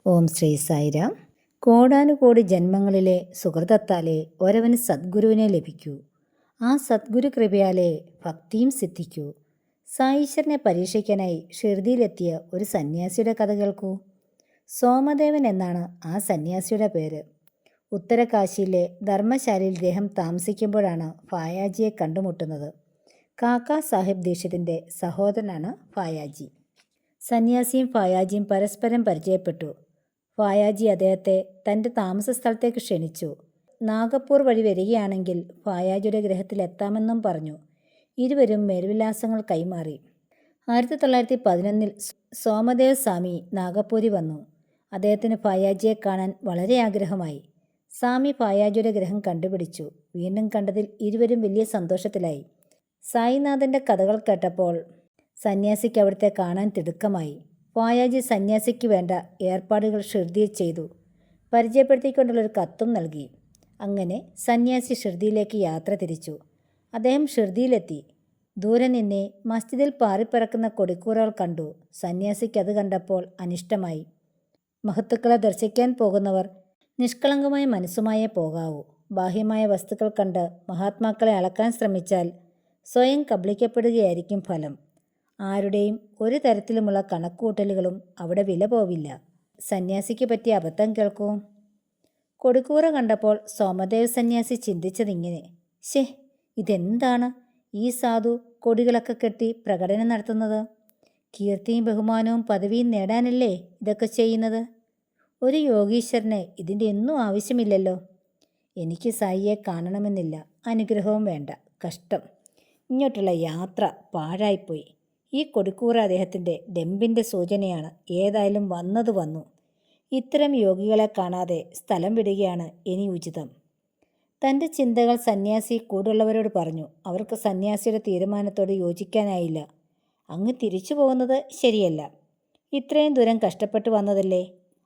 ഓം ശ്രീ സായിരാം. കോടാനുകോടി ജന്മങ്ങളിലെ സുഹൃതത്താലേ ഒരവന് സദ്ഗുരുവിനെ ലഭിക്കൂ. ആ സദ്ഗുരു കൃപയാലേ ഭക്തിയും സിദ്ധിക്കൂ. സായീശ്വരനെ പരീക്ഷിക്കാനായി ഷിർദിയിലെത്തിയ ഒരു സന്യാസിയുടെ കഥ കേൾക്കൂ. സോമദേവൻ എന്നാണ് ആ സന്യാസിയുടെ പേര്. ഉത്തരകാശിയിലെ ധർമ്മശാലയിൽ ഇദ്ദേഹം താമസിക്കുമ്പോഴാണ് ഫായാജിയെ കണ്ടുമുട്ടുന്നത്. കാക്കാ സാഹിബ് ദീക്ഷിതിൻ്റെ സഹോദരനാണ് ഫായാജി. സന്യാസിയും ഫായാജിയും പരസ്പരം പരിചയപ്പെട്ടു. ഫായാജി അദ്ദേഹത്തെ തൻ്റെ താമസ സ്ഥലത്തേക്ക് ക്ഷണിച്ചു. നാഗപ്പൂർ വഴി വരികയാണെങ്കിൽ ഫായാജിയുടെ ഗൃഹത്തിലെത്താമെന്നും പറഞ്ഞു. ഇരുവരും മേൽവിലാസങ്ങൾ കൈമാറി. 1911 സോമദേവ് സ്വാമി നാഗപ്പൂരി വന്നു. അദ്ദേഹത്തിന് ഫായാജിയെ കാണാൻ വളരെ ആഗ്രഹമായി. സ്വാമി ഫായാജിയുടെ ഗൃഹം കണ്ടുപിടിച്ചു. വീണ്ടും കണ്ടതിൽ ഇരുവരും വലിയ സന്തോഷത്തിലായി. സായിനാഥൻ്റെ കഥകൾ കേട്ടപ്പോൾ സന്യാസിക്ക് അവിടുത്തെ കാണാൻ തിടുക്കമായി. ഫായാജി സന്യാസിക്ക് വേണ്ട ഏർപ്പാടുകൾ ഷിർദിയിൽ ചെയ്തു. പരിചയപ്പെടുത്തിക്കൊണ്ടുള്ളൊരു കത്തും നൽകി. അങ്ങനെ സന്യാസി ഷിർദിയിലേക്ക് യാത്ര തിരിച്ചു. അദ്ദേഹം ഷിർദിയിലെത്തി. ദൂരെ നിന്നേ മസ്ജിദിൽ പാറിപ്പറക്കുന്ന കൊടിക്കൂറകൾ കണ്ടു. സന്യാസിക്ക് അത് കണ്ടപ്പോൾ അനിഷ്ടമായി. മഹത്തുക്കളെ ദർശിക്കാൻ പോകുന്നവർ നിഷ്കളങ്കമായ മനസ്സുമായേ പോകാവൂ. ബാഹ്യമായ വസ്തുക്കൾ കണ്ട് മഹാത്മാക്കളെ അളക്കാൻ ശ്രമിച്ചാൽ സ്വയം കബളിക്കപ്പെടുകയായിരിക്കും ഫലം. ആരുടെയും ഒരു തരത്തിലുമുള്ള കണക്കുകൂട്ടലുകളും അവിടെ വില പോവില്ല. സന്യാസിക്ക് പറ്റിയ അബദ്ധം കേൾക്കൂ. കൊടിക്കൂറ കണ്ടപ്പോൾ സോമദേവ് സന്യാസി ചിന്തിച്ചതിങ്ങനെ: ശേ, ഇതെന്താണ് ഈ സാധു കൊടികളൊക്കെ കെട്ടി പ്രകടനം നടത്തുന്നത്? കീർത്തിയും ബഹുമാനവും പദവിയും നേടാനല്ലേ ഇതൊക്കെ ചെയ്യുന്നത്? ഒരു യോഗീശ്വരന് ഇതിൻ്റെ ഒന്നും ആവശ്യമില്ലല്ലോ. എനിക്ക് സായിയെ കാണണമെന്നില്ല, അനുഗ്രഹവും വേണ്ട. കഷ്ടം, ഇങ്ങോട്ടുള്ള യാത്ര പാഴായിപ്പോയി. ഈ കൊടിക്കൂറ അദ്ദേഹത്തിൻ്റെ ഡെമ്പിൻ്റെ സൂചനയാണ്. ഏതായാലും വന്നത് വന്നു. ഇത്തരം യോഗികളെ കാണാതെ സ്ഥലം വിടുകയാണ് ഇനി ഉചിതം. തൻ്റെ ചിന്തകൾ സന്യാസി കൂടുള്ളവരോട് പറഞ്ഞു. അവർക്ക് സന്യാസിയുടെ തീരുമാനത്തോട് യോജിക്കാനായില്ല. അങ്ങ് തിരിച്ചു പോകുന്നത് ശരിയല്ല. ഇത്രയും ദൂരം കഷ്ടപ്പെട്ട് വന്നതല്ലേ.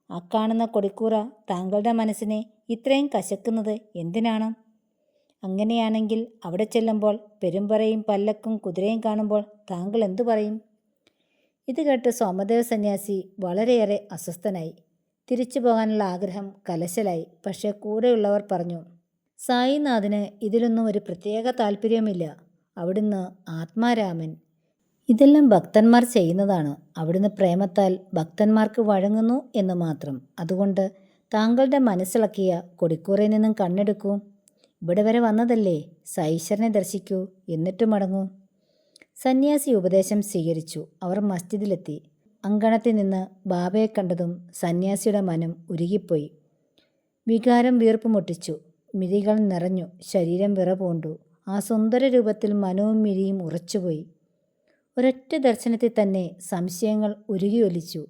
ആ കാണുന്ന കൊടിക്കൂറ താങ്കളുടെ മനസ്സിനെ ഇത്രയും കശക്കുന്നത് എന്തിനാണ്? അങ്ങനെയാണെങ്കിൽ അവിടെ ചെല്ലുമ്പോൾ പെരുമ്പറയും പല്ലക്കും കുതിരയും കാണുമ്പോൾ താങ്കൾ എന്തു പറയും? ഇത് കേട്ട് സോമദേവ് സന്യാസി വളരെയേറെ അസ്വസ്ഥനായി. തിരിച്ചു പോകാനുള്ള ആഗ്രഹം കലശലായി. പക്ഷേ കൂടെയുള്ളവർ പറഞ്ഞു, സായിനാഥന് ഇതിലൊന്നും ഒരു പ്രത്യേക താല്പര്യവുമില്ല. അവിടുന്ന് ആത്മാരാമൻ. ഇതെല്ലാം ഭക്തന്മാർ ചെയ്യുന്നതാണ്. അവിടുന്ന് പ്രേമത്താൽ ഭക്തന്മാർക്ക് വഴങ്ങുന്നു എന്ന് മാത്രം. അതുകൊണ്ട് താങ്കളുടെ മനസ്സിളക്കിയ കൊടിക്കൂറയിൽ നിന്നും കണ്ണെടുക്കൂ. ഇവിടെ വരെ വന്നതല്ലേ, സായീശ്വരനെ ദർശിക്കൂ, എന്നിട്ട് മടങ്ങൂ. സന്യാസി ഉപദേശം സ്വീകരിച്ചു. അവർ മസ്ജിദിലെത്തി. അങ്കണത്തിൽ നിന്ന് ബാബയെ കണ്ടതും സന്യാസിയുടെ മനം ഉരുകിപ്പോയി. വികാരം വീർപ്പ് മുട്ടിച്ചു. മിഴികൾ നിറഞ്ഞു. ശരീരം വിറപൂണ്ടു. ആ സുന്ദര രൂപത്തിൽ മനവും മിഴിയും ഉറച്ചുപോയി. ഒരൊറ്റ ദർശനത്തിൽ തന്നെ സംശയങ്ങൾ ഉരുകിയൊലിച്ചു.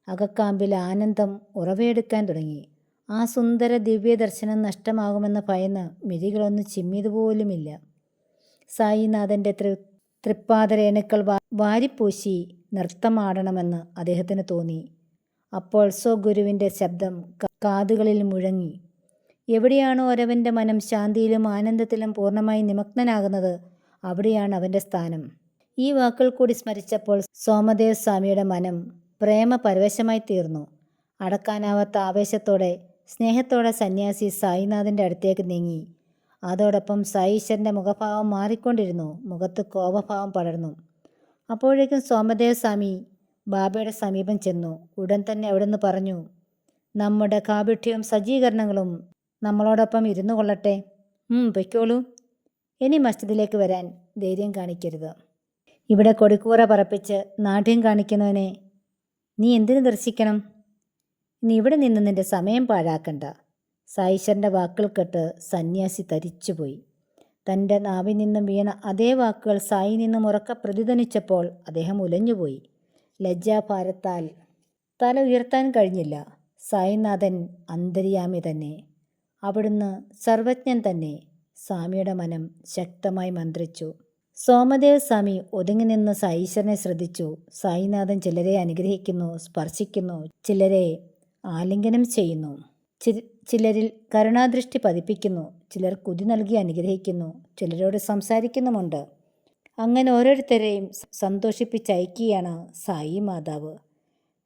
അകക്കാമ്പിൽ ആനന്ദം ഉറവയെടുക്കാൻ തുടങ്ങി. ആ സുന്ദര ദിവ്യ ദർശനം നഷ്ടമാകുമെന്ന് ഭയന്ന് മിഴികളൊന്ന് ചിമ്മിയതുപോലുമില്ല. സായിനാഥൻ്റെ തൃപ്പാദരേണുക്കൾ വാരിപ്പൂശി നൃത്തമാടണമെന്ന് അദ്ദേഹത്തിന് തോന്നി. അപ്പോൾ സ്വഗുരുവിൻ്റെ ശബ്ദം കാതുകളിൽ മുഴങ്ങി. എവിടെയാണോ ഒരവൻ്റെ മനം ശാന്തിയിലും ആനന്ദത്തിലും പൂർണ്ണമായി നിമഗ്നനാകുന്നത്, അവിടെയാണ് അവൻ്റെ സ്ഥാനം. ഈ വാക്കുകൾ കൂടി സ്മരിച്ചപ്പോൾ സോമദേവ് സ്വാമിയുടെ മനം പ്രേമപരവശമായി തീർന്നു. അടക്കാനാവാത്ത ആവേശത്തോടെ സ്നേഹത്തോടെ സന്യാസി സായിനാഥൻ്റെ അടുത്തേക്ക് നീങ്ങി. അതോടൊപ്പം സായീശ്വരൻ്റെ മുഖഭാവം മാറിക്കൊണ്ടിരുന്നു. മുഖത്ത് കോപഭാവം പടർന്നു. അപ്പോഴേക്കും സോമദേവ് സ്വാമി ബാബയുടെ സമീപം ചെന്നു. ഉടൻ തന്നെ അവിടുന്ന് പറഞ്ഞു, നമ്മുടെ കാപഠ്യവും സജ്ജീകരണങ്ങളും നമ്മളോടൊപ്പം ഇരുന്നു കൊള്ളട്ടെ. പൊയ്ക്കോളൂ. ഇനി മസ്ജിദിലേക്ക് വരാൻ ധൈര്യം കാണിക്കരുത്. ഇവിടെ കൊടിക്കൂറ പറപ്പിച്ച് നാട്യം കാണിക്കുന്നവനെ നീ എന്തിനു ദർശിക്കണം? നീ ഇവിടെ നിന്ന് നിന്റെ സമയം പാഴാക്കണ്ട. സായീശ്വരൻ്റെ വാക്കുകൾ കേട്ട് സന്യാസി തരിച്ചുപോയി. തൻ്റെ നാവിൽ നിന്നും വീണ അതേ വാക്കുകൾ സായി നിന്നും ഉറക്കെ പ്രതിധ്വനിച്ചപ്പോൾ അദ്ദേഹം ഉലഞ്ഞുപോയി. ലജ്ജാഭാരത്താൽ തല ഉയർത്താൻ കഴിഞ്ഞില്ല. സായിനാഥൻ അന്തര്യാമി തന്നെ. അവിടുന്ന് സർവജ്ഞൻ തന്നെ. സ്വാമിയുടെ മനം ശക്തമായി മന്ത്രിച്ചു. സോമദേവ് സ്വാമി ഒതുങ്ങി നിന്ന് സായീശ്വരനെ ശ്രദ്ധിച്ചു. സായിനാഥൻ ചിലരെ അനുഗ്രഹിക്കുന്നു, സ്പർശിക്കുന്നു. ചിലരെ ആലിംഗനം ചെയ്യുന്നു. ചിലരിൽ കരുണാദൃഷ്ടി പതിപ്പിക്കുന്നു. ചിലർ കുതി നൽകി അനുഗ്രഹിക്കുന്നു. ചിലരോട് സംസാരിക്കുന്നുമുണ്ട്. അങ്ങനെ ഓരോരുത്തരെയും സന്തോഷിപ്പിച്ചയക്കുകയാണ് സായി മാതാവ്.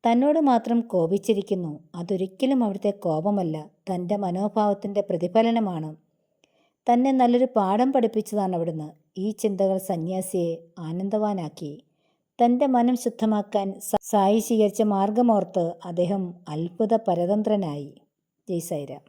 തന്നോട് മാത്രം കോപിച്ചിരിക്കുന്നു. അതൊരിക്കലും അവിടുത്തെ കോപമല്ല, തൻ്റെ മനോഭാവത്തിൻ്റെ പ്രതിഫലനമാണ്. തന്നെ നല്ലൊരു പാഠം പഠിപ്പിച്ചതാണ് അവിടുന്ന്. ഈ ചിന്തകൾ സന്യാസിയെ ആനന്ദവാനാക്കി. തൻ്റെ മനം ശുദ്ധമാക്കാൻ സായി സ്വീകരിച്ച മാർഗമോർത്ത് അദ്ദേഹം അത്ഭുത പരതന്ത്രനായി. ജയ് സായിരാം.